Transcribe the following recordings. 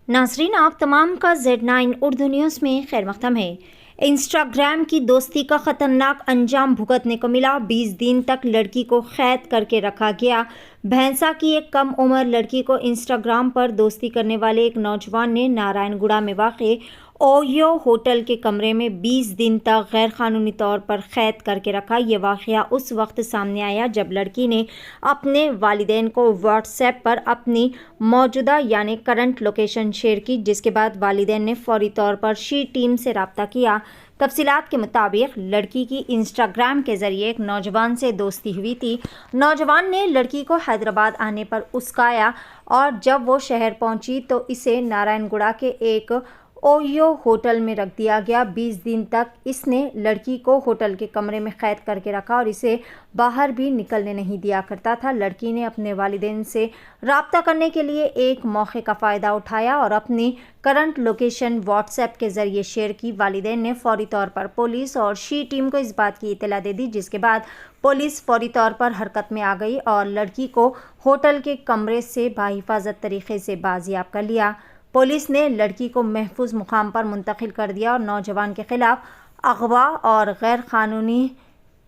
नाजरीन, आप तमाम का Z9 उर्दू न्यूज़ में खैर मक़दम है। इंस्टाग्राम की दोस्ती का ख़तरनाक अंजाम भुगतने को मिला। 20 दिन तक लड़की को कैद करके रखा गया। भैंसा की एक कम उम्र लड़की को इंस्टाग्राम पर दोस्ती करने वाले एक नौजवान ने नारायणगुड़ा में वाक़े ओयो होटल के कमरे में 20 दिन तक गैर कानूनी तौर पर कैद करके रखा। ये वाक़या उस वक्त सामने आया जब लड़की ने अपने वालिदैन को व्हाट्सएप पर अपनी मौजूदा यानी करंट लोकेशन शेयर की, जिसके बाद वालिदैन ने फौरी तौर पर शी टीम से रब्ता किया। तफसीलात के मुताबिक लड़की की इंस्टाग्राम के ज़रिए एक नौजवान से दोस्ती हुई थी। नौजवान ने लड़की को हैदराबाद आने पर उस्काया और जब वो शहर पहुंची तो इसे नारायणगुड़ा के एक ओयो होटल में रख दिया गया। 20 दिन तक इसने लड़की को होटल के कमरे में कैद करके रखा और इसे बाहर भी निकलने नहीं दिया करता था। लड़की ने अपने वालिदैन से रब्ता करने के लिए एक मौके का फ़ायदा उठाया और अपनी करंट लोकेशन व्हाट्सएप के ज़रिए शेयर की। वालिदैन ने फौरी तौर पर पुलिस और शी टीम को इस बात की इत्तला दे दी, जिसके बाद पुलिस फौरी तौर पर हरकत में आ गई और लड़की को होटल के कमरे से बाहिफाजत तरीके से बाजियाब कर लिया। पुलिस ने लड़की को महफूज मुकाम पर मुंतकिल कर दिया और नौजवान के खिलाफ अगवा और गैर कानूनी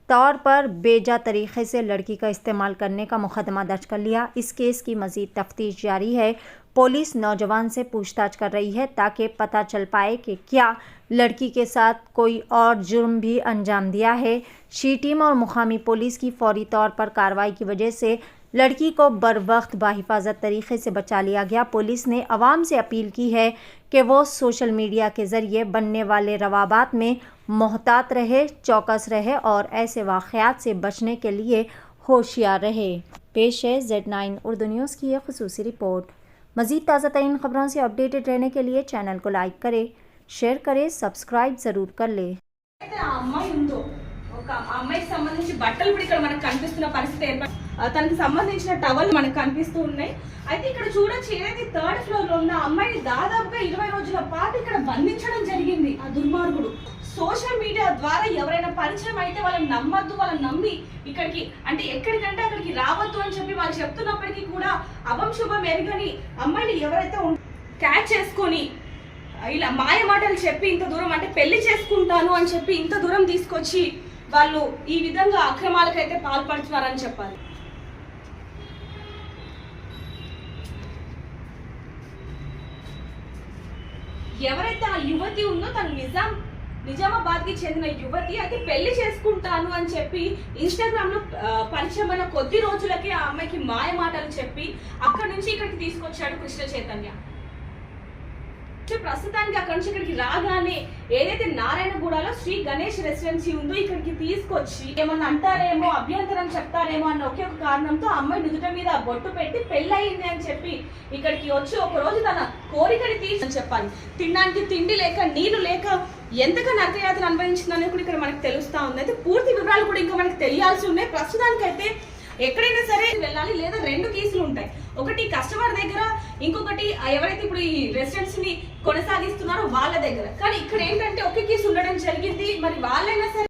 तौर पर बेजा तरीके से लड़की का इस्तेमाल करने का मुकदमा दर्ज कर लिया। इस केस की मज़ीद तफ्तीश जारी है। पुलिस नौजवान से पूछताछ कर रही है ताकि पता चल पाए कि क्या लड़की के साथ कोई और जुर्म भी अंजाम दिया है। शी टीम और मुकामी पुलिस की फौरी तौर पर कार्रवाई की वजह से लड़की को बरवक्त बाहिफाजत तरीके से बचा लिया गया। पुलिस ने अवाम से अपील की है कि वो सोशल मीडिया के ज़रिए बनने वाले रवाबात में मोहतात रहे, चौकस रहे और ऐसे वाक़यात से बचने के लिए होशियार रहे। पेश है Z9 उर्दू न्यूज़ की एक ख़ुसूसी रिपोर्ट। मज़ीद ताज़ा तरीन ख़बरों से अपडेटेड रहने के लिए चैनल को लाइक करें, शेयर करें, सब्सक्राइब ज़रूर कर लें। అమ్మాయికి సంబంధించి బట్టలు కూడా ఇక్కడ మనకు కనిపిస్తున్న పరిస్థితి తనకి సంబంధించిన టవల్ మనకు కనిపిస్తూ ఉన్నాయి. అయితే ఇక్కడ చూడొచ్చు, ఏదైతే 3rd ఫ్లోర్ లో ఉన్న అమ్మాయిని దాదాపుగా 20 రోజుల పాటు ఇక్కడ బంధించడం జరిగింది. ఆ దుర్మార్గుడు సోషల్ మీడియా ద్వారా ఎవరైనా పరిచయం అయితే వాళ్ళని నమ్మద్దు, వాళ్ళని నమ్మి ఇక్కడికి అంటే ఎక్కడికంటే అక్కడికి రావద్దు అని చెప్పి వాళ్ళు చెప్తున్నప్పటికీ కూడా అభం శుభం ఎరగని అమ్మాయిని ఎవరైతే క్యాచ్ చేసుకొని ఇలా మాయ మాటలు చెప్పి ఇంత దూరం అంటే పెళ్లి చేసుకుంటాను అని చెప్పి ఇంత దూరం తీసుకొచ్చి వాళ్ళు ఈ విధంగా అక్రమాలకైతే పాల్పడుతున్నారని చెప్పాలి. ఎవరైతే ఆ యువతి ఉందో తను నిజామాబాద్ కి చెందిన యువతి అయితే పెళ్లి చేసుకుంటాను అని చెప్పి ఇన్స్టాగ్రామ్ లో పరిచయం అయిన కొద్ది రోజులకే ఆ అమ్మాయికి మాయ మాటలు చెప్పి అక్కడి నుంచి ఇక్కడికి తీసుకొచ్చాడు కృష్ణ చైతన్య. ప్రస్తుతానికి అక్కడి నుంచి ఇక్కడికి రాగానే ఏదైతే నారాయణగూడలో శ్రీ గణేష్ రెసిడెన్సీ ఉందో ఇక్కడికి తీసుకొచ్చి ఏమన్నా అంటారేమో, అభ్యంతరం చెప్తారేమో అన్న ఒకే ఒక కారణంతో అమ్మాయి నుదుట మీద బొట్టు పెట్టి పెళ్ళయింది అని చెప్పి ఇక్కడికి వచ్చి ఒక రోజు తన కోరికని తీర్చని చెప్పాలి. తినడానికి తిండి లేక, నీళ్లు లేక ఎంతగా నరకయాతన అనుభవించిందని కూడా ఇక్కడ మనకు తెలుస్తా ఉంది. అయితే పూర్తి వివరాలు కూడా ఇంకా మనకు తెలియాల్సి ఉన్నాయి. ప్రస్తుతానికైతే ఎక్కడైనా సరే వెళ్ళాలి, లేదా 2 కేసులు ఉంటాయి. ఒకటి కస్టమర్ దగ్గర, ఇంకొకటి ఎవరైతే ఇప్పుడు ఈ రెసిడెన్స్ ని కొనసాగిస్తున్నారో వాళ్ళ దగ్గర. కానీ ఇక్కడ ఏంటంటే ఒకే కేసు ఉండడం జరిగింది. మరి వాళ్ళైనా సరే